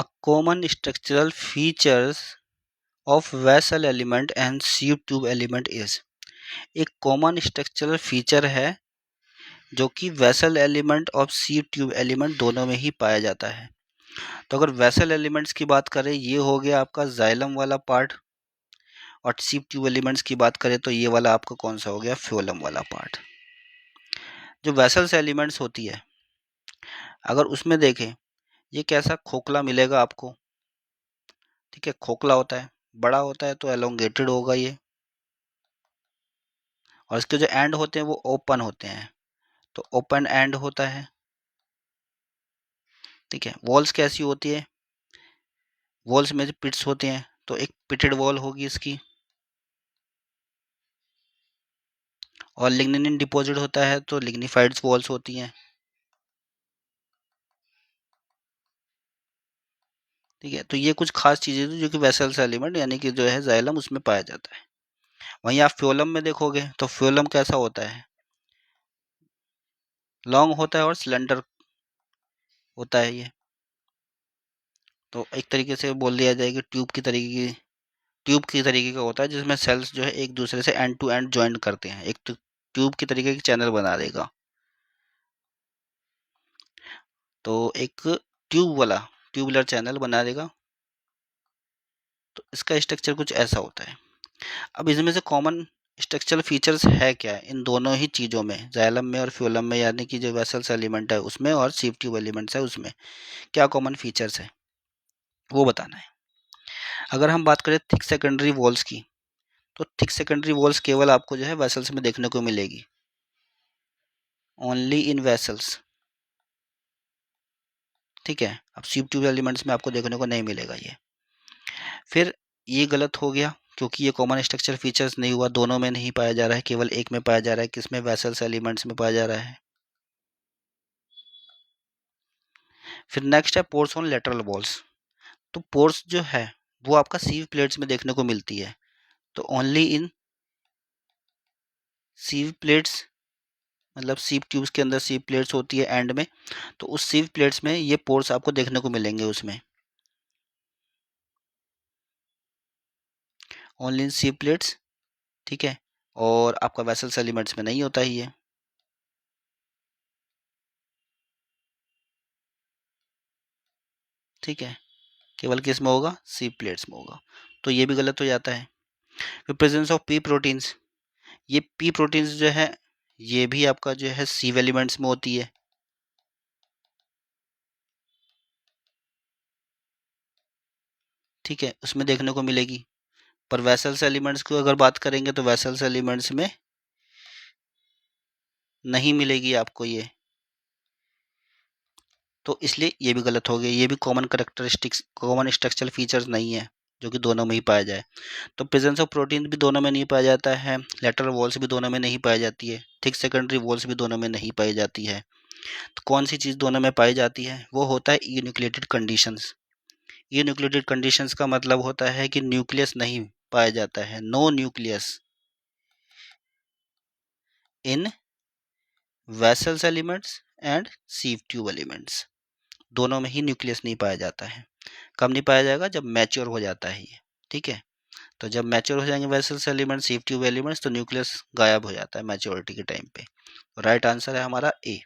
A common structural features of vessel element and sieve tube element is, एक common structural feature है जो कि vessel element और sieve tube element दोनों में ही पाया जाता है। तो अगर वेसल एलिमेंट्स की बात करें, ये हो गया आपका जाइलम वाला पार्ट, और सीव ट्यूब एलिमेंट्स की बात करें तो ये वाला आपका कौन सा हो गया, फ्लोएम वाला पार्ट। जो वेसल्स एलिमेंट्स होती है, अगर उसमें देखें, ये कैसा खोखला मिलेगा आपको, ठीक है, खोखला होता है, बड़ा होता है तो एलोंगेटेड होगा ये, और इसके जो एंड होते हैं वो ओपन होते हैं, तो ओपन एंड होता है, ठीक है। वॉल्स कैसी होती है, वॉल्स में जो पिट्स होते हैं तो एक पिटेड वॉल होगी इसकी, और लिग्निन डिपॉजिट होता है तो लिग्निफाइड वॉल्स होती हैं, ठीक है। तो ये कुछ खास चीजें थी जो कि वेसल्स एलिमेंट यानी कि जो है जाइलम उसमें पाया जाता है। वहीं आप फ्लोएम में देखोगे तो फ्लोएम कैसा होता है, लॉन्ग होता है और सिलेंडर होता है ये, तो एक तरीके से बोल दिया जाए कि ट्यूब की तरीके का होता है, जिसमें सेल्स जो है एक दूसरे से एंड टू एंड ज्वाइन करते हैं, एक तो ट्यूब की तरीके की चैनल बना देगा। तो एक ट्यूबुलर चैनल बना देगा। तो इसका स्ट्रक्चर कुछ ऐसा होता है। अब इसमें से कॉमन स्ट्रक्चरल फीचर्स है क्या है इन दोनों ही चीज़ों में, जाइलम में और फ्लोएम में, यानी कि जो वेसल्स एलिमेंट है उसमें और सीव ट्यूब एलिमेंट्स है उसमें क्या कॉमन फीचर्स है वो बताना है। अगर हम बात करें थिक सेकेंडरी वॉल्स की, तो थिक सेकेंडरी वॉल्स केवल आपको जो है वेसल्स में देखने को मिलेगी, ओनली इन वेसल्स, ठीक है। अब सीव ट्यूब एलिमेंट्स में आपको देखने को नहीं मिलेगा ये। फिर ये गलत हो गया क्योंकि ये कॉमन स्ट्रक्चर फीचर्स नहीं हुआ, दोनों में नहीं पाया जा रहा है, केवल एक में पाया जा रहा है, किसमें, वेसल्स एलिमेंट्स में पाया जा रहा है। फिर नेक्स्ट है पोर्स ऑन लेटरल वॉल्स। तो पोर्स जो है वो आपका सीव प्लेट्स में देखने को मिलती है, तो ओनली इन सीव प्लेट्स, मतलब सीव ट्यूब्स के अंदर सीव प्लेट्स होती है एंड में, तो उस सीव प्लेट्स में ये पोर्स आपको देखने को मिलेंगे उसमें, ओनली इन सीव प्लेट्स, ठीक है। और आपका वेसल्स एलिमेंट्स में नहीं होता ही ये, ठीक है, केवल किस में होगा, सीव प्लेट्स में होगा, तो ये भी गलत हो जाता है। फिर प्रेजेंस ऑफ पी प्रोटीन्स, ये पी प्रोटीन्स जो है ये भी आपका जो है सीव एलिमेंट्स में होती है, ठीक है, उसमें देखने को मिलेगी। पर वेसल्स एलिमेंट्स की अगर बात करेंगे तो वेसल्स एलिमेंट्स में नहीं मिलेगी आपको ये, तो इसलिए ये भी गलत हो गया, ये भी common characteristics, common structural features नहीं है जो कि दोनों में ही पाया जाए। तो प्रेजेंस ऑफ प्रोटीन भी दोनों में नहीं पाया जाता है, लेटरल वॉल्स भी दोनों में नहीं पाई जाती है, थिक सेकेंडरी वॉल्स भी दोनों में नहीं पाई जाती है। तो कौन सी चीज़ दोनों में पाई जाती है, वो होता है यूनिक्लिएटेड कंडीशंस। यूनिक्लिएटेड कंडीशंस का मतलब होता है कि न्यूक्लियस नहीं पाया जाता है, no nucleus in vessels elements and sieve tube elements, दोनों में ही न्यूक्लियस नहीं पाया जाता है। कब नहीं पाया जाएगा, जब मैच्योर हो जाता है ये, ठीक है। तो जब मैच्योर हो जाएंगे वेसल्स एलिमेंट्स, सीव ट्यूब एलिमेंट्स, तो न्यूक्लियस गायब हो जाता है मैच्योरिटी के टाइम पे। राइट आंसर है हमारा ए।